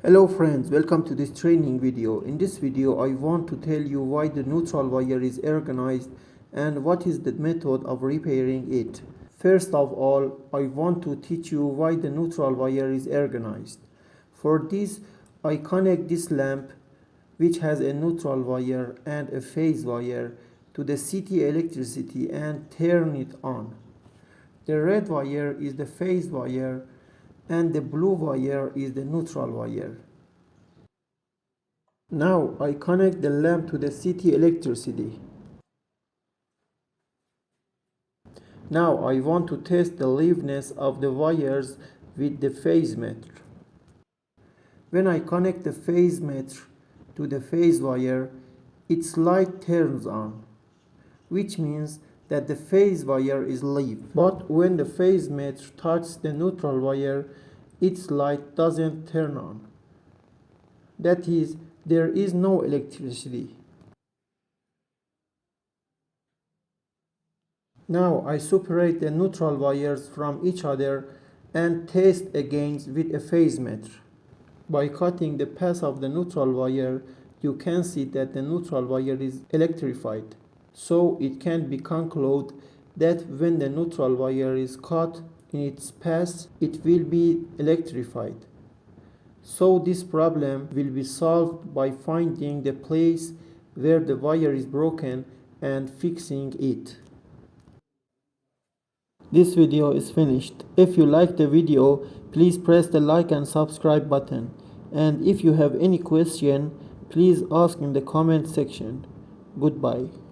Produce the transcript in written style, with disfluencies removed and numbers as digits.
Hello friends, welcome to this training video. In this video I want to tell you why the neutral wire is organized and what is the method of repairing it. First of all, I want to teach you why the neutral wire is organized. For this, I connect this lamp, which has a neutral wire and a phase wire, to the city electricity and turn it on. The red wire is the phase wire and the blue wire is the neutral wire. Now I connect the lamp to the city electricity. Now I want to test the levelness of the wires with the phase meter. When I connect the phase meter to the phase wire, its light turns on, which means that the phase wire is level. But when the phase meter touches the neutral wire, its light doesn't turn on. That is, there is no electricity. Now I separate the neutral wires from each other and test again with a phase meter. By cutting the path of the neutral wire, you can see that the neutral wire is electrified. So it can be concluded that when the neutral wire is cut in its path, it will be electrified. So this problem will be solved by finding the place where the wire is broken and fixing it. This video is finished. If you like the video, please press the like and subscribe button. And if you have any question, please ask in the comment section. Goodbye.